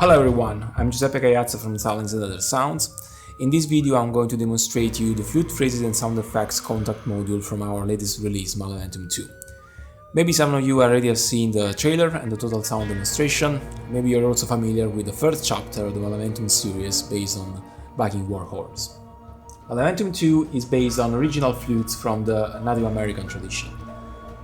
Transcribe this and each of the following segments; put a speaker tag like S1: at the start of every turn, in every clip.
S1: Hello everyone, I'm Giuseppe Caiazza from Silence+other Sounds. In this video I'm going to demonstrate you the flute phrases and sound effects Kontakt module from our latest release, Maleventum 2. Maybe some of you already have seen the trailer and the total sound demonstration. Maybe you're also familiar with the first chapter of the Maleventum series based on Viking war horns. Maleventum 2 is based on original flutes from the Native American tradition.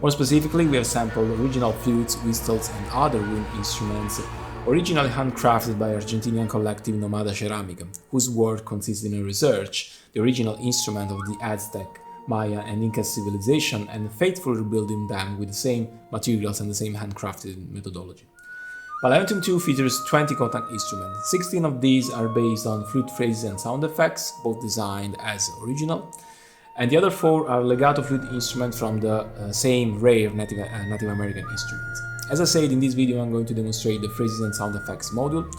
S1: More specifically, we have sampled original flutes, whistles and other wind instruments originally handcrafted by Argentinian collective Nomada Ceramica, whose work consists in a research, the original instrument of the Aztec, Maya and Incas civilization, and faithfully rebuilding them with the same materials and the same handcrafted methodology. Maleventum 2 features 20 Kontakt instruments. 16 of these are based on flute phrases and sound effects, both designed as original, and the other 4 are legato flute instruments from the same rare Native American instruments. As I said, in this video I'm going to demonstrate the phrases and sound effects module.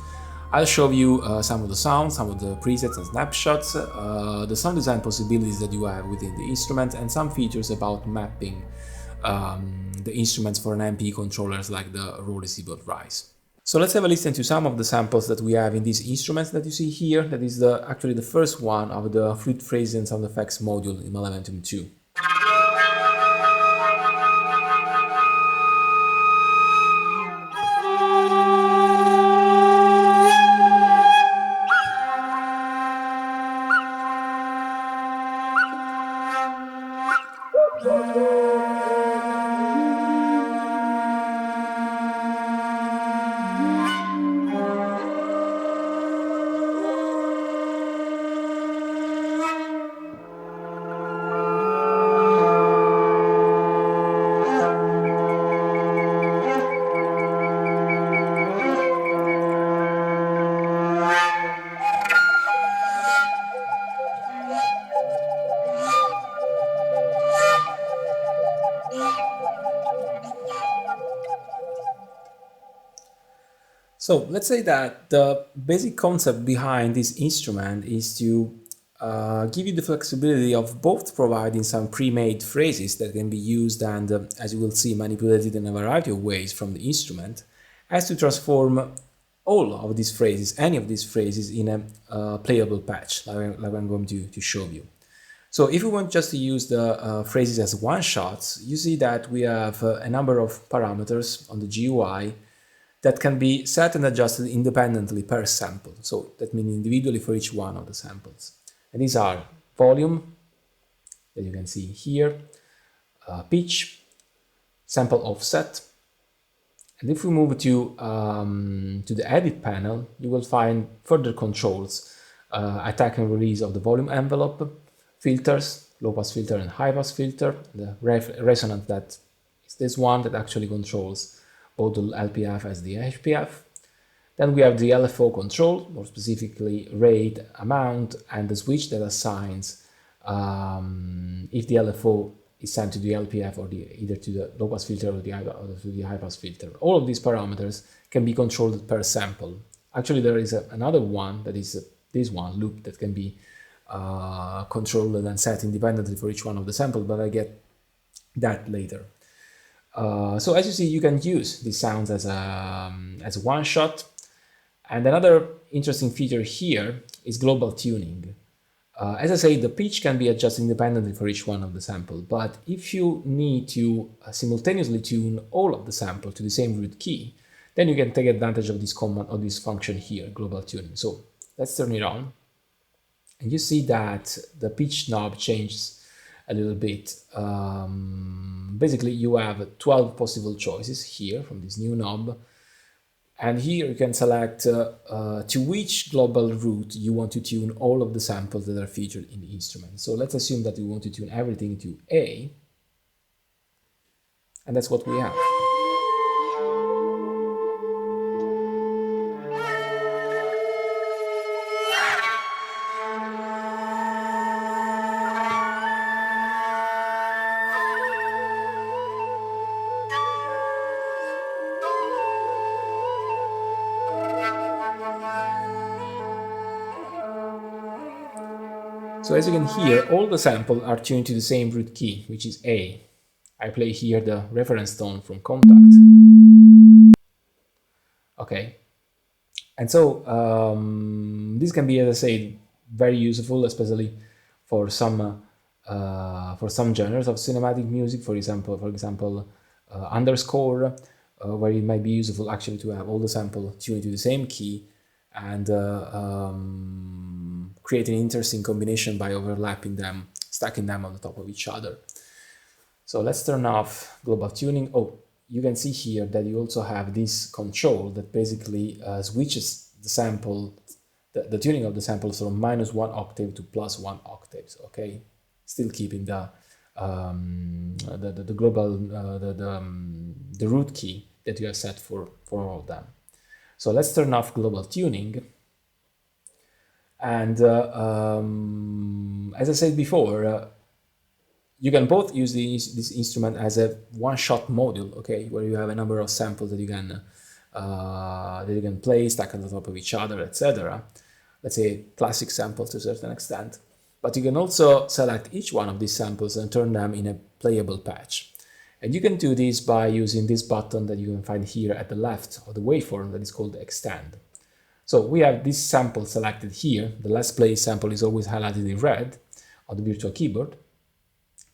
S1: I'll show you some of the sounds, some of the presets and snapshots, the sound design possibilities that you have within the instrument, and some features about mapping the instruments for an MP controllers like the raw receivable rise. So let's have a listen to some of the samples that we have in these instruments that you see here. That is actually the first one of the flute phrases and sound effects module in Maleventum 2. So let's say that the basic concept behind this instrument is to give you the flexibility of both providing some pre-made phrases that can be used and, as you will see, manipulated in a variety of ways from the instrument, as to transform all of these phrases, any of these phrases, in a playable patch, like I'm going to show you. So if we want just to use the phrases as one-shots, you see that we have a number of parameters on the GUI that can be set and adjusted independently per sample. So that means individually for each one of the samples. And these are volume, that you can see here, pitch, sample offset. And if we move to the edit panel, you will find further controls, attack and release of the volume envelope, filters, low pass filter and high pass filter, the resonance, that is this one that actually controls both the LPF as the HPF. Then we have the LFO control, more specifically rate, amount, and the switch that assigns if the LFO is sent to the LPF or either to the low pass filter or to the high pass filter. All of these parameters can be controlled per sample. Actually, there is another one, that is this one, loop, that can be controlled and set independently for each one of the samples, but I get that later. So as you see, you can use these sounds as a one-shot. And another interesting feature here is global tuning. As I say, the pitch can be adjusted independently for each one of the sample, but if you need to simultaneously tune all of the sample to the same root key, then you can take advantage of this command or this function here, global tuning. So let's turn it on, and you see that the pitch knob changes a little bit. Basically, you have 12 possible choices here from this new knob, and here you can select to which global root you want to tune all of the samples that are featured in the instrument. So let's assume that we want to tune everything to A, and that's what we have. So as you can hear, all the samples are tuned to the same root key, which is A. I play here the reference tone from Kontakt. Okay. And so this can be, as I say, very useful, especially for some genres of cinematic music. For example, underscore, where it might be useful actually to have all the sample tuned to the same key and create an interesting combination by overlapping them, stacking them on the top of each other. So let's turn off global tuning. Oh, you can see here that you also have this control that basically switches the sample, the tuning of the samples from -1 octave to +1 octaves. Okay, still keeping the global the root key that you have set for all of them. So let's turn off global tuning. And as I said before, you can both use this instrument as a one-shot module, okay, where you have a number of samples that you can play, stack on the top of each other, etc. Let's say classic samples to a certain extent. But you can also select each one of these samples and turn them in a playable patch. And you can do this by using this button that you can find here at the left of the waveform that is called extend. So we have this sample selected here. The last play sample is always highlighted in red on the virtual keyboard.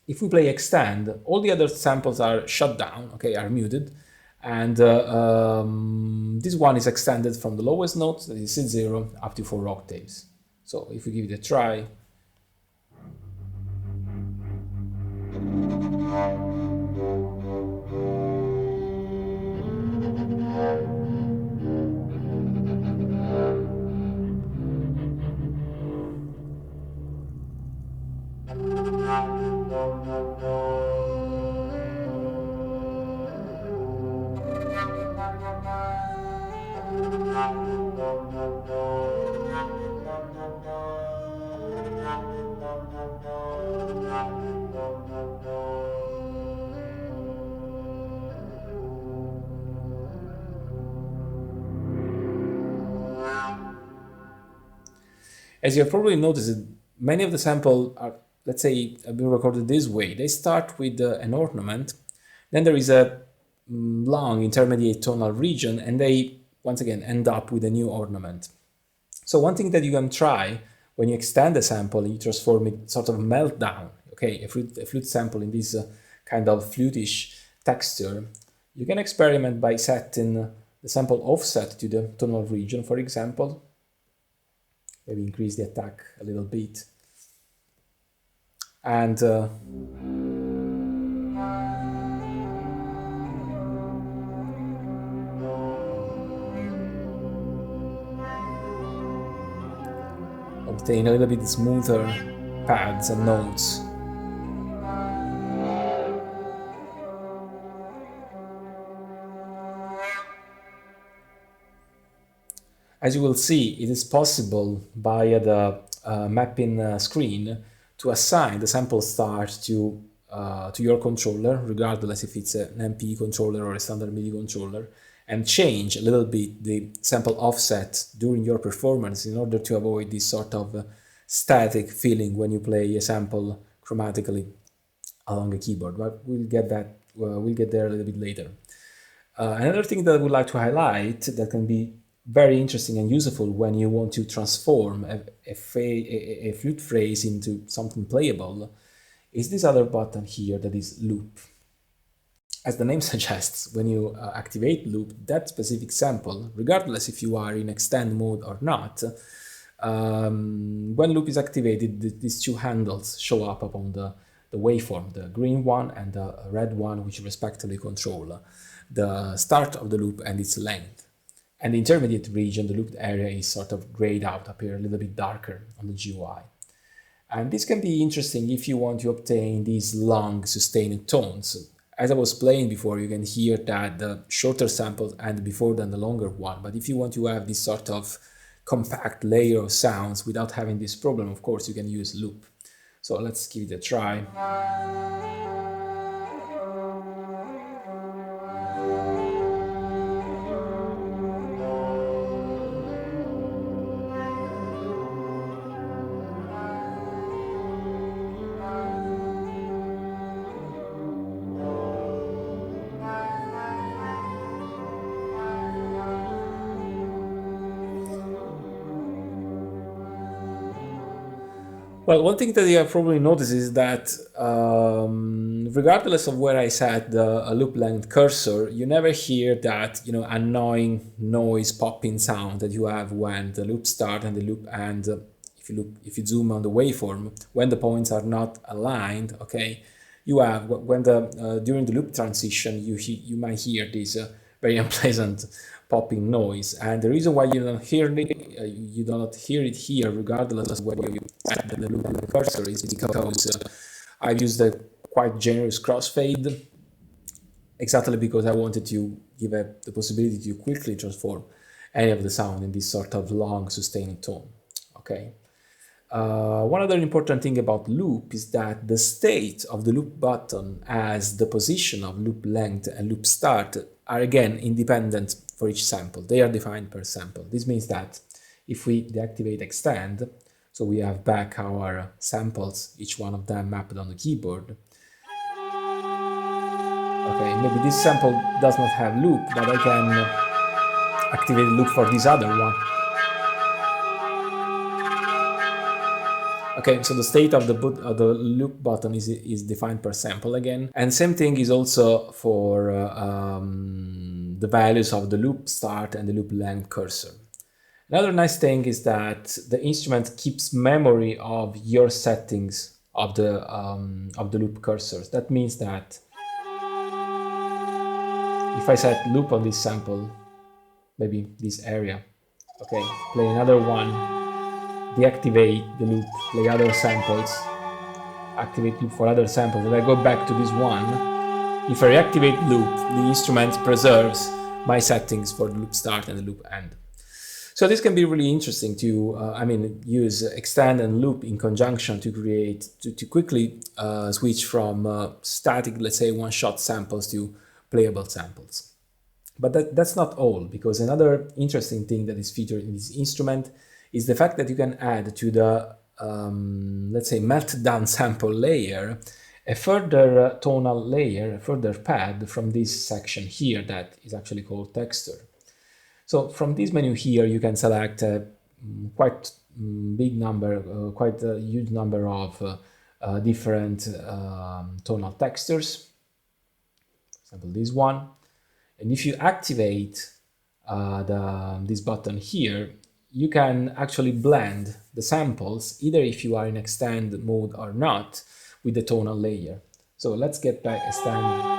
S1: If we play extend, all the other samples are shut down, okay, are muted, and this one is extended from the lowest note, that is C0, up to 4 octaves. So if we give it a try, as you have probably noticed, many of the samples are, let's say, being recorded this way. They start with an ornament, then there is a long intermediate tonal region, and they, once again, end up with a new ornament. So one thing that you can try when you extend a sample, you transform it sort of meltdown, okay, a flute sample in this kind of flutish texture, you can experiment by setting the sample offset to the tonal region, for example. Maybe increase the attack a little bit. And obtain a little bit smoother pads and notes. As you will see, it is possible via the mapping screen to assign the sample start to your controller, regardless if it's an MP controller or a standard MIDI controller, and change a little bit the sample offset during your performance in order to avoid this sort of static feeling when you play a sample chromatically along a keyboard. But we'll get there a little bit later. Another thing that I would like to highlight that can be very interesting and useful when you want to transform a flute phrase into something playable is this other button here that is loop. As the name suggests, when you activate loop, that specific sample, regardless if you are in extend mode or not, when loop is activated, these two handles show up upon the waveform, the green one and the red one, which respectively control the start of the loop and its length. And the intermediate region, the looped area, is sort of grayed out, appear a little bit darker on the GUI. And this can be interesting if you want to obtain these long sustained tones. As I was playing before, you can hear that the shorter samples end before than the longer one. But if you want to have this sort of compact layer of sounds without having this problem, of course, you can use loop. So let's give it a try. Well, one thing that you have probably noticed is that regardless of where I set the loop length cursor, you never hear that, you know, annoying noise popping sound that you have when the loop start and the loop end. If you zoom on the waveform, when the points are not aligned, okay, you have when the during the loop transition you might hear this very unpleasant popping noise, and the reason why you don't hear it you do not hear it here, regardless of whether you set the loop cursor, is because I've used a quite generous crossfade, exactly because I wanted to give the possibility to quickly transform any of the sound in this sort of long sustained tone. Okay. One other important thing about loop is that the state of the loop button as the position of loop length and loop start are again independent for each sample. They are defined per sample. This means that if we deactivate extend, so we have back our samples, each one of them mapped on the keyboard. Okay, maybe this sample does not have loop, but I can activate loop for this other one. Okay, so the state of the loop button is defined per sample again. And same thing is also for the values of the loop start and the loop length cursor. Another nice thing is that the instrument keeps memory of your settings of the loop cursors. That means that if I set loop on this sample, maybe this area, okay, play another one, deactivate the loop, play other samples, activate loop for other samples, and I go back to this one. If I reactivate loop, the instrument preserves my settings for the loop start and the loop end. So this can be really interesting to, use extend and loop in conjunction to create, to quickly switch from static, let's say, one-shot samples to playable samples. But that's not all, because another interesting thing that is featured in this instrument is the fact that you can add to the, let's say, meltdown sample layer a further tonal layer, a further pad from this section here that is actually called texture. So from this menu here, you can select a quite big number, quite a huge number of different tonal textures. For example, this one. And if you activate this button here, you can actually blend the samples, either if you are in extend mode or not, with the tonal layer. So let's get back extend.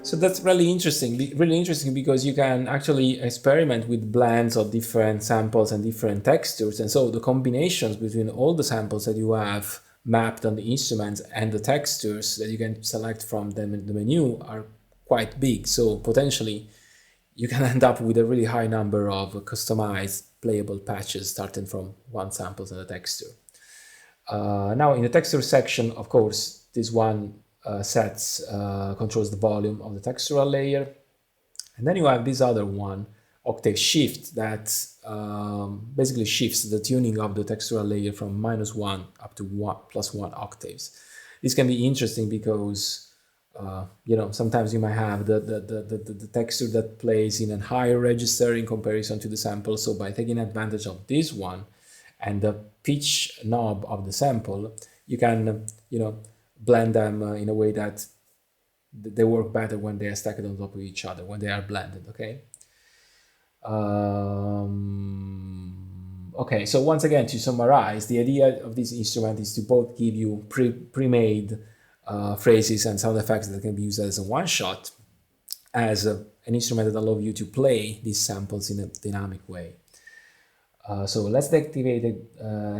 S1: So that's really interesting because you can actually experiment with blends of different samples and different textures. And so the combinations between all the samples that you have mapped on the instruments and the textures that you can select from them in the menu are quite big. So potentially you can end up with a really high number of customized playable patches starting from one sample and a texture. Now in the texture section, of course, this one controls the volume of the textural layer. And then you have this other one, octave shift, that basically shifts the tuning of the textural layer from -1 up to +1 octaves. This can be interesting because sometimes you might have the texture that plays in a higher register in comparison to the sample. So by taking advantage of this one and the pitch knob of the sample, you can blend them in a way that they work better when they are stacked on top of each other, when they are blended, okay? Okay, so once again, to summarize, the idea of this instrument is to both give you pre-made phrases and sound effects that can be used as a one-shot, as an instrument that allows you to play these samples in a dynamic way. So let's deactivate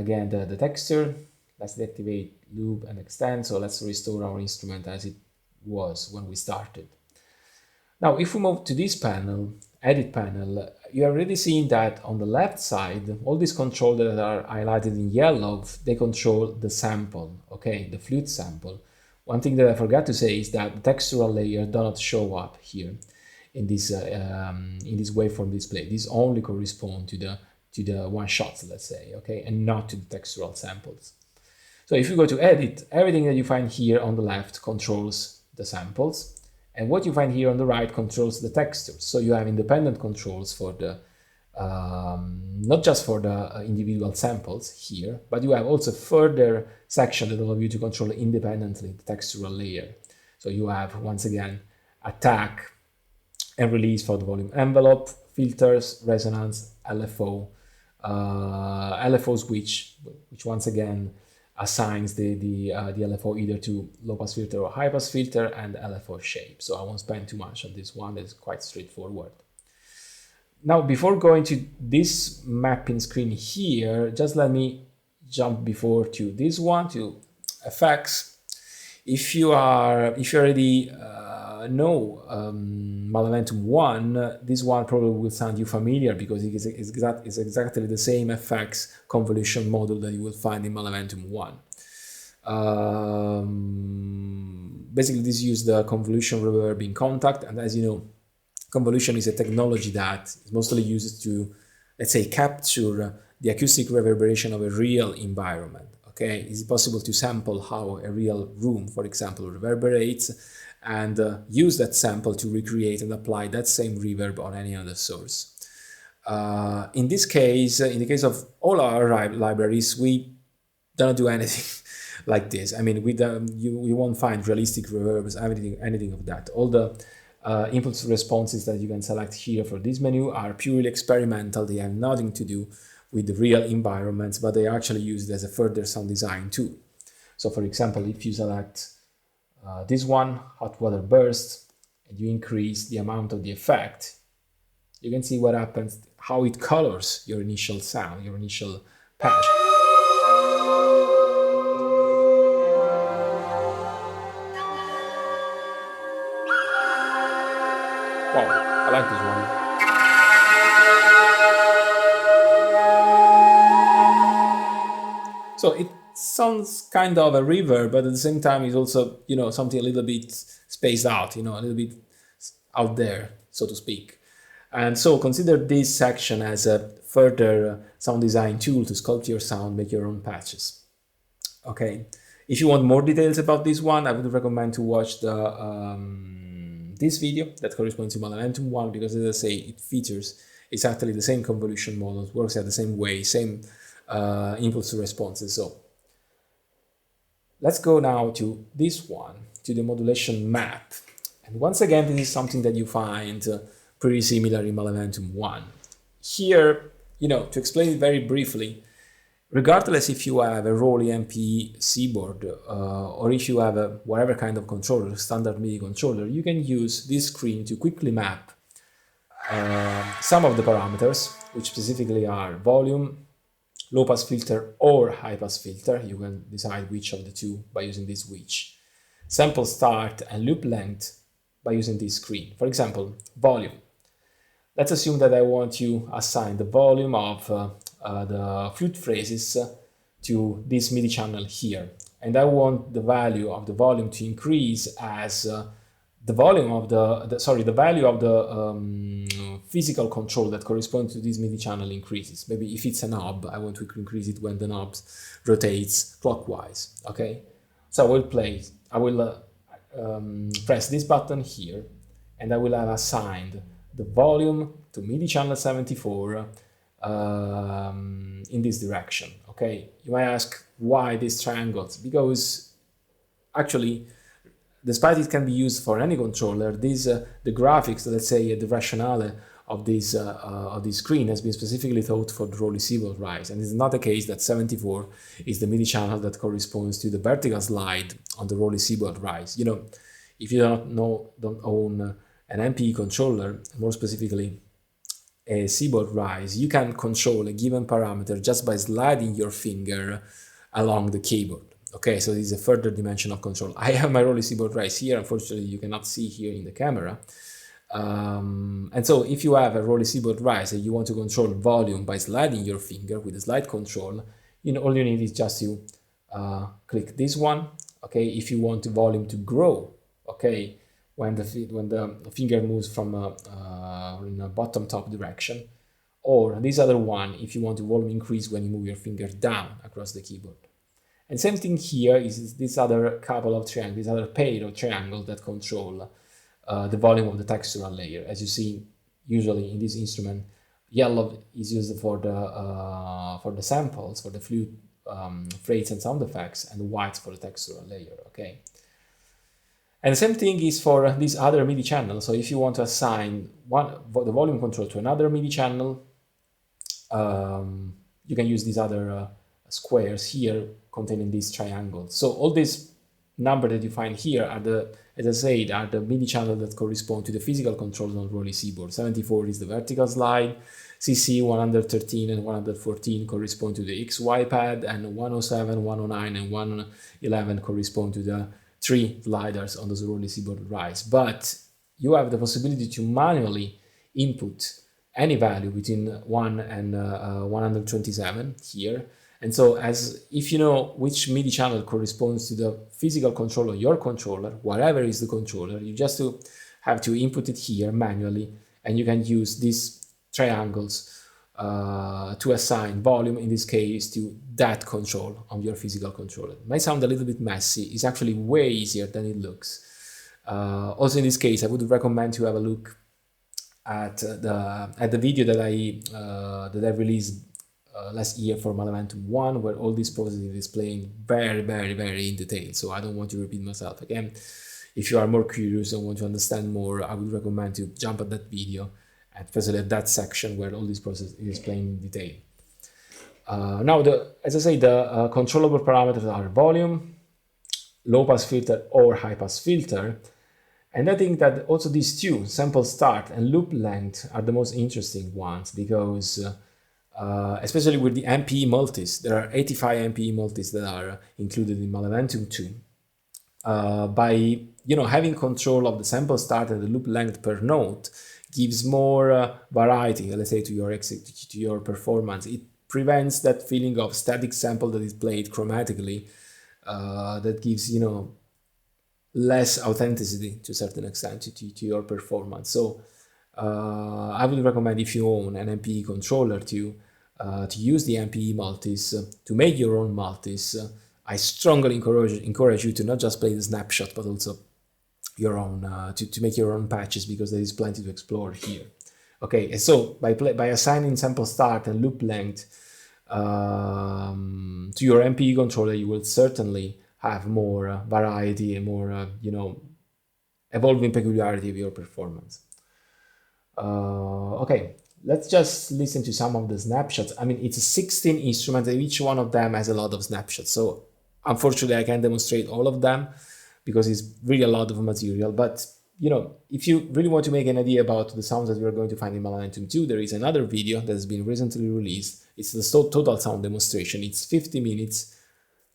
S1: again the texture, Let's deactivate loop and extend. So let's restore our instrument as it was when we started. Now, if we move to this panel, edit panel, you are already seeing that on the left side, all these controls that are highlighted in yellow, they control the sample, okay, the flute sample. One thing that I forgot to say is that the textural layer does not show up here in this waveform display. These only correspond to the one shots, let's say, okay, and not to the textural samples. So if you go to edit, everything that you find here on the left controls the samples. And what you find here on the right controls the textures. So you have independent controls for the, not just for the individual samples here, but you have also further section that allow you to control independently the textural layer. So you have, once again, attack and release for the volume envelope, filters, resonance, LFO, LFO switch, which once again assigns the LFO either to low pass filter or high pass filter, and LFO shape. So I won't spend too much on this one, it's quite straightforward. Now, before going to this mapping screen here, just let me jump before to this one, to FX. If you already know Maleventum 1, this one probably will sound you familiar because it's exactly the same FX convolution model that you will find in Maleventum 1. Basically, this uses the convolution reverb in Kontakt, and as you know, convolution is a technology that is mostly used to, let's say, capture the acoustic reverberation of a real environment. Okay, is it possible to sample how a real room, for example, reverberates, and use that sample to recreate and apply that same reverb on any other source? In this case, in the case of all our libraries, we don't do anything like this. I mean, we won't find realistic reverbs, anything of that. All the impulse responses that you can select here for this menu are purely experimental. They have nothing to do with the real environments, but they are actually used as a further sound design tool. So for example, if you select this one, hot water burst, and you increase the amount of the effect, you can see what happens, how it colors your initial sound, your initial patch. Wow, I like this one. So it sounds kind of a reverb, but at the same time it's also, you know, something a little bit spaced out, you know, a little bit out there, so to speak. And so consider this section as a further sound design tool to sculpt your sound, make your own patches. Okay, if you want more details about this one, I would recommend to watch this video that corresponds to Maleventum 1, because as I say, it features exactly the same convolution model, works at the same way, same impulse responses. So let's go now to this one, to the modulation map. And once again, this is something that you find pretty similar in Maleventum 1. Here, you know, to explain it very briefly, regardless if you have a Rolly MP C-board or if you have a whatever kind of controller, standard MIDI controller, you can use this screen to quickly map some of the parameters, which specifically are volume, low pass filter or high pass filter. You can decide which of the two by using this switch. Sample start and loop length by using this screen. For example, volume. Let's assume that I want to assign the volume of the flute phrases to this MIDI channel here, and I want the value of the volume to increase as the volume of the value of the physical control that corresponds to this MIDI channel increases. Maybe if it's a knob, I want to increase it when the knob rotates clockwise. Okay, so I will press this button here, and I will have assigned the volume to MIDI channel 74 in this direction. Okay, you might ask why these triangles? Because actually, despite it can be used for any controller, the graphics, let's say the rationale of this screen has been specifically thought for the Rolly C-board rise, and it's not the case that 74 is the MIDI channel that corresponds to the vertical slide on the Rolly C-board rise. You know, if you don't own an MP controller, more specifically a C-board rise, you can control a given parameter just by sliding your finger along the keyboard. Okay, so this is a further dimension of control. I have my rolly keyboard right here. Unfortunately, you cannot see here in the camera. And so if you have a rolly keyboard rise and you want to control volume by sliding your finger with a slide control, all you need is just to click this one. Okay, if you want the volume to grow, okay, when the finger moves from in a bottom top direction, or this other one if you want the volume increase when you move your finger down across the keyboard. And same thing here is this other couple of triangles, this other pair of triangles that control the volume of the textural layer. As you see, usually in this instrument, yellow is used for the samples, for the flute, phrase and sound effects, and white for the textural layer. Okay. And the same thing is for this other MIDI channel. So if you want to assign the volume control to another MIDI channel, you can use these other squares here containing these triangles. So all these numbers that you find here are as I said, are the MIDI channels that correspond to the physical controls on rolly keyboard. 74 is the vertical slide, CC 113 and 114 correspond to the XY pad, and 107, 109 and 111 correspond to the 3 sliders on the rolly keyboard rise. But you have the possibility to manually input any value between 1 and 127 here. And so if you know which MIDI channel corresponds to the physical control of your controller, whatever is the controller, you just have to input it here manually, and you can use these triangles to assign volume, in this case, to that control on your physical controller. It might sound a little bit messy. It's actually way easier than it looks. Also in this case, I would recommend to have a look at the video that I released last year for Maleventum 1, where all this process is explained very, very, very in detail. So I don't want to repeat myself again. If you are more curious and want to understand more, I would recommend to jump at that video, especially at that section where all this process is explained in detail. Now, as I say, the controllable parameters are volume, low pass filter or high pass filter. And I think that also these two, sample start and loop length, are the most interesting ones, because especially with the MPE multis, there are 85 MPE multis that are included in Maleventum 2. By having control of the sample start and the loop length per note gives more variety, let's say, to your performance. It prevents that feeling of static sample that is played chromatically, that gives less authenticity to a certain extent to your performance. So I would recommend, if you own an MPE controller, to use the MPE multis to make your own multis. I strongly encourage you to not just play the snapshot, but also your own to make your own patches, because there is plenty to explore here. Okay, and so by assigning sample start and loop length to your MPE controller, you will certainly have more variety and more evolving peculiarity of your performance. Okay, let's just listen to some of the snapshots. I mean, it's 16 instruments, and each one of them has a lot of snapshots. So unfortunately, I can't demonstrate all of them because it's really a lot of material. But if you really want to make an idea about the sounds that you're going to find in Maleventum 2, there is another video that has been recently released. It's the total sound demonstration. It's 50 minutes.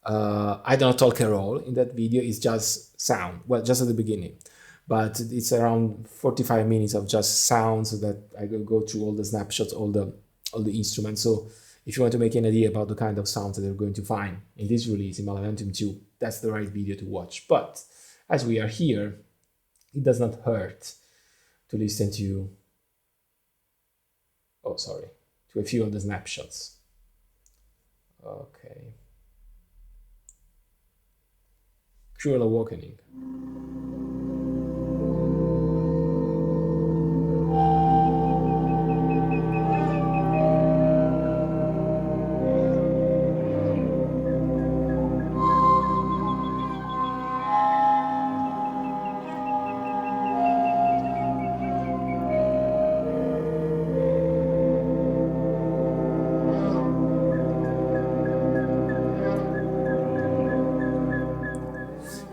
S1: I don't talk at all in that video. It's just sound. Well, just at the beginning. But it's around 45 minutes of just sounds that I will go through all the snapshots, all the instruments. So if you want to make an idea about the kind of sounds that you're going to find in this release in Maleventum 2, that's the right video to watch. But as we are here, it does not hurt to listen to a few of the snapshots. Okay. Cruel Awakening.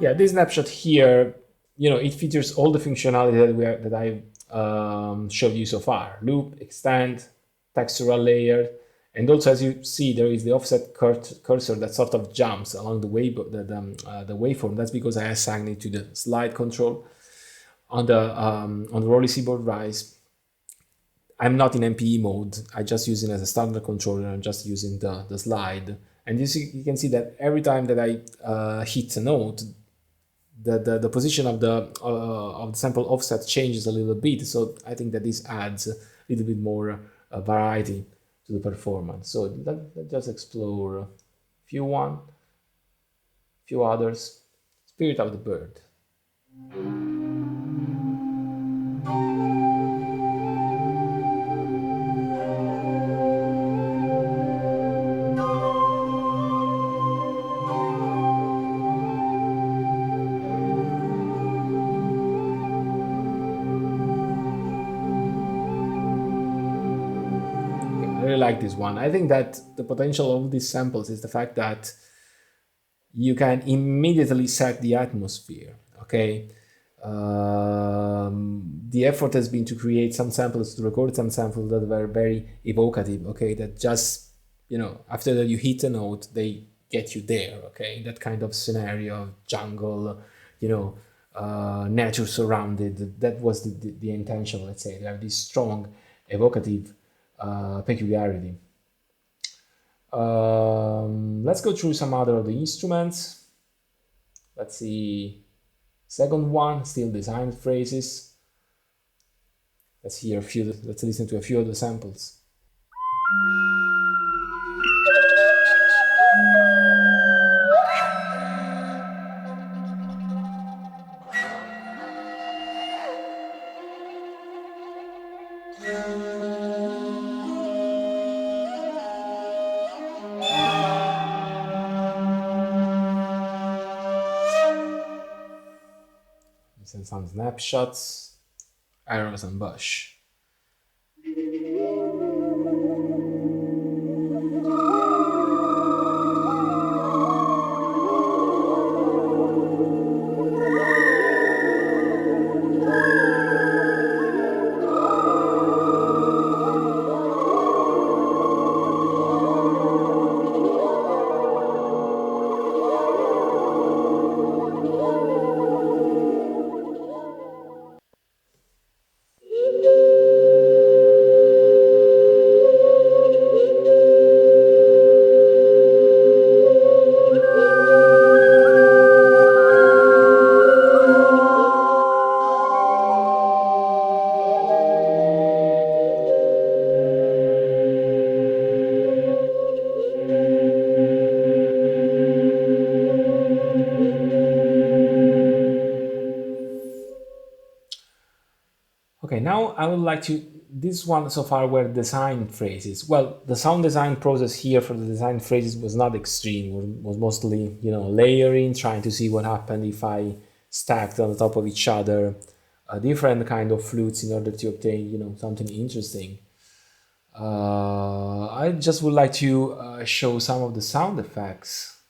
S1: Yeah, this snapshot here, it features all the functionality that I've showed you so far: loop, extend, textural layer, And also, as you see, there is the offset cursor that sort of jumps along the waveform. That's because I assigned it to the slide control on the Rolly Seaboard Rise. I'm not in MPE mode. I just use it as a standard controller. I'm just using the slide. And you can see that every time that I hit a note, the position of the sample offset changes a little bit. So I think that this adds a little bit more variety to the performance. So let's just explore a few others. Spirit of the Bird. Like this one. I think that the potential of these samples is the fact that you can immediately set the atmosphere. Okay, the effort has been to create some samples, to record some samples that were very evocative. Okay, that just, you know, after that you hit a note, they get you there. Okay, that kind of scenario of jungle, you know, nature surrounded. That was the intention. Let's say they have this strong evocative peculiarity. Let's go through some other of the instruments. Let's see. Second one, still designed phrases. Let's hear a few. Let's listen to a few of the samples. And some snapshots, arrows and bush. Okay, now I would like to, this one so far were design phrases. Well, the sound design process here for the design phrases was not extreme, was mostly, you know, layering, trying to see what happened if I stacked on the top of each other a different kind of flutes in order to obtain, you know, something interesting. I just would like to show some of the sound effects.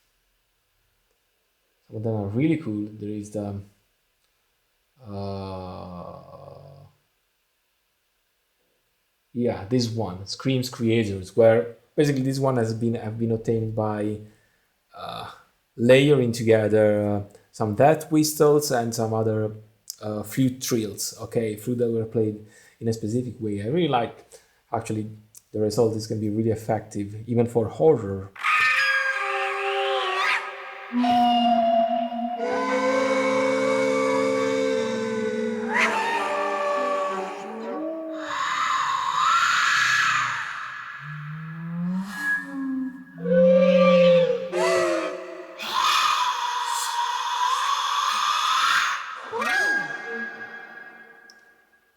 S1: Some of them are really cool. There is the yeah, this one, Screams Creators, where basically this one have been obtained by layering together some death whistles and some other flute trills. Okay, flute that were played in a specific way. I really like, actually, the result is going to be really effective, even for horror.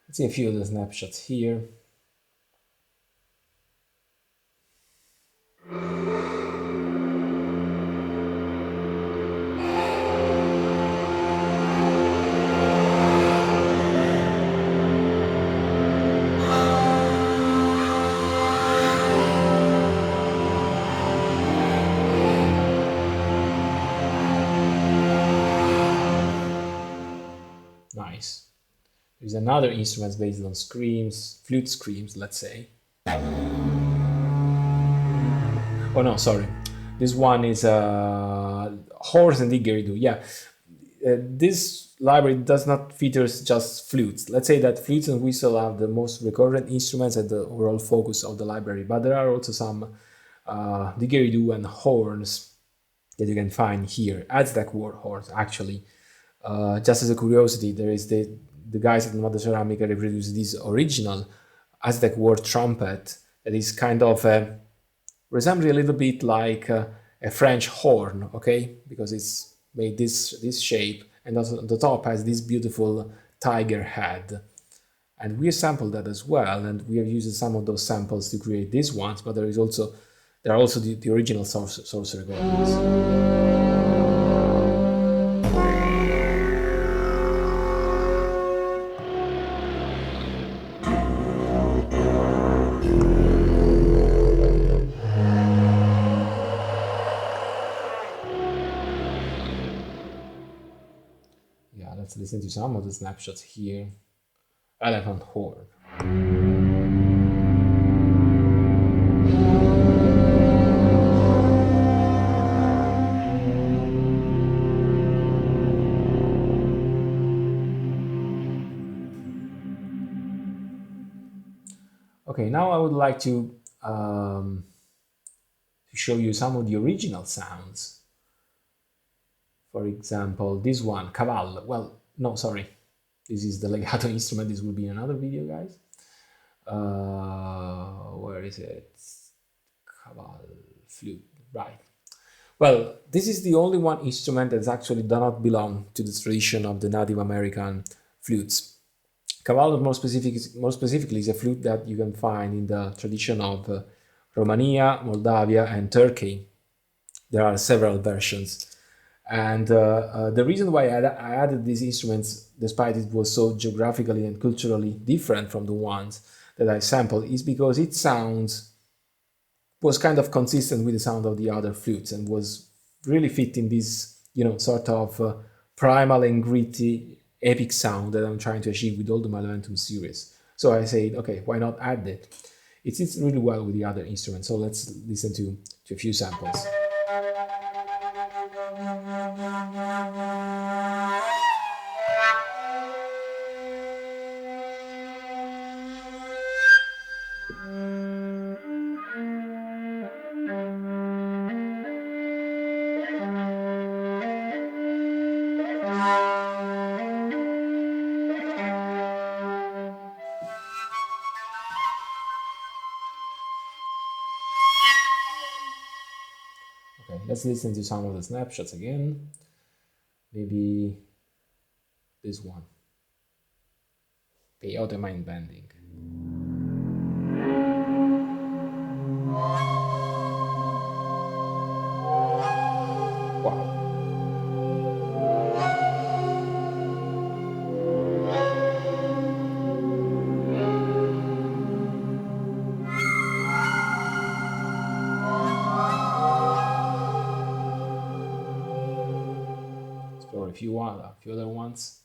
S1: Let's see a few of the snapshots here. Nice. There's another instrument based on screams, flute screams, let's say. Oh no, sorry. This one is horns and didgeridoo. Yeah, this library does not feature just flutes. Let's say that flutes and whistle are the most recurrent instruments and the overall focus of the library, but there are also some didgeridoo and horns that you can find here. Aztec war horns, actually. Just as a curiosity, there is the guys at Nomada Ceramica reproduced this original Aztec war trumpet that is kind of resembling a little bit like a French horn, okay? Because it's made this shape, and also on the top has this beautiful tiger head. And we sampled that as well, and we have used some of those samples to create these ones, but there are also the original source recordings. Yeah, let's listen to some of the snapshots here. Elephant horn. Okay, now I would like to show you some of the original sounds. For example, this one, cavallo. Well, no, sorry. This is the legato instrument. This will be another video, guys. Where is it? Cavallo, flute, right. Well, this is the only one instrument that actually does not belong to the tradition of the Native American flutes. Cavallo, more specifically, is a flute that you can find in the tradition of Romania, Moldavia, and Turkey. There are several versions. And the reason why I added these instruments, despite it was so geographically and culturally different from the ones that I sampled, is because its sounds was kind of consistent with the sound of the other flutes and was really fitting this, sort of primal and gritty epic sound that I'm trying to achieve with all the Maleventum series. So I said, okay, why not add it? It fits really well with the other instruments. So let's listen to a few samples. Okay, let's listen to some of the snapshots again. Maybe this one. Peyote mind bending. Wow. Explore a few other ones.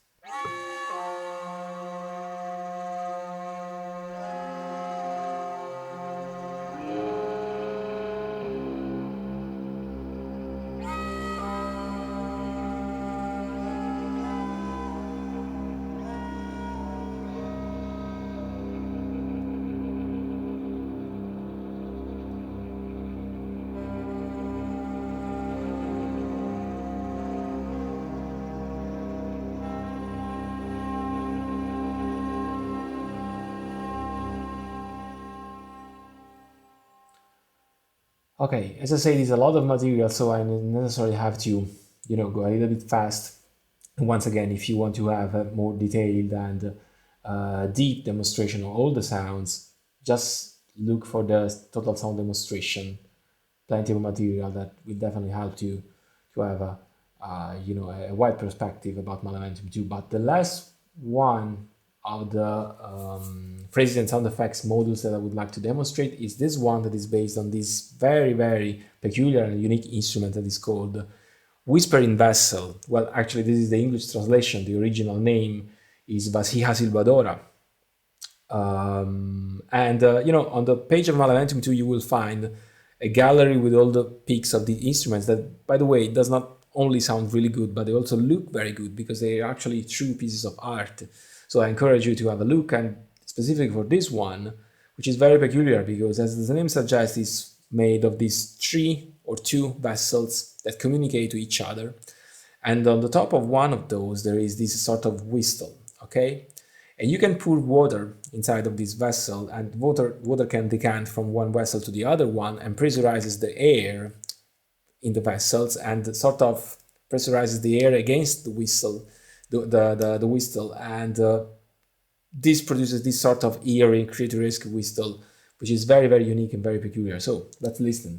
S1: Okay, as I said, it's a lot of material, so I necessarily have to, go a little bit fast. And once again, if you want to have a more detailed and deep demonstration of all the sounds, just look for the total sound demonstration. Plenty of material that will definitely help to have a wide perspective about Maleventum 2. But the last one of the phrases and sound effects modules that I would like to demonstrate is this one that is based on this very, very peculiar and unique instrument that is called Whispering Vessel. Well, actually, this is the English translation. The original name is Vasija Silbadora. On the page of Maleventum 2, you will find a gallery with all the peaks of the instruments that, by the way, does not only sound really good, but they also look very good because they are actually true pieces of art. So I encourage you to have a look, and specifically for this one, which is very peculiar because, as the name suggests, it's made of these 3 or 2 vessels that communicate to each other. And on the top of one of those, there is this sort of whistle, okay? And you can pour water inside of this vessel, and water can decant from one vessel to the other one and pressurizes the air in the vessels and sort of pressurizes the air against the whistle, the whistle, and this produces this sort of eerie, creaturesque whistle, which is very, very unique and very peculiar. So let's listen.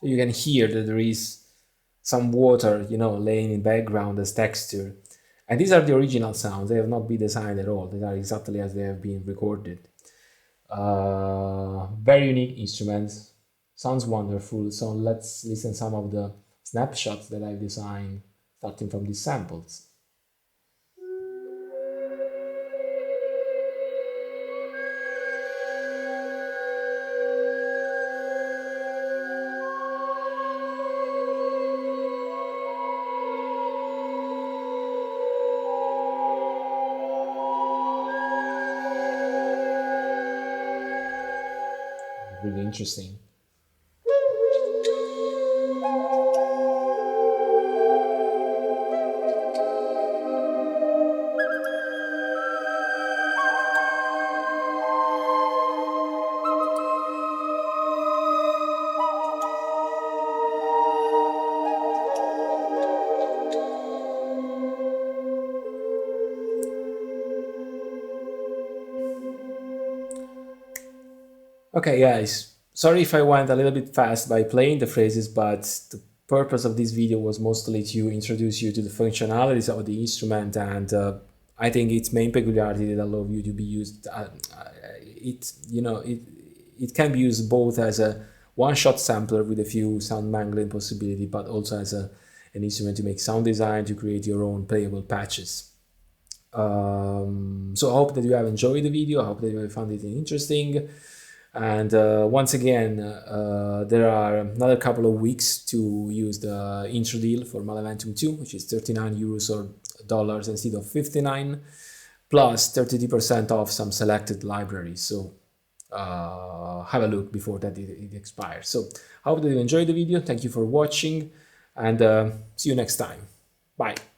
S1: You can hear that there is some water, laying in background as texture. And these are the original sounds. They have not been designed at all. They are exactly as they have been recorded. Very unique instruments. Sounds wonderful. So let's listen some of the snapshots that I've designed, starting from these samples. Really interesting. Okay, guys, sorry if I went a little bit fast by playing the phrases, but the purpose of this video was mostly to introduce you to the functionalities of the instrument, and I think its main peculiarity that allow you to be used, it can be used both as a one-shot sampler with a few sound mangling possibility, but also as an instrument to make sound design, to create your own playable patches. So I hope that you have enjoyed the video. I hope that you have found it interesting. And once again, there are another couple of weeks to use the intro deal for Maleventum 2, which is 39 euros or dollars instead of 59, plus 30% off some selected libraries. So have a look before that it expires. So I hope that you enjoyed the video. Thank you for watching, and see you next time. Bye.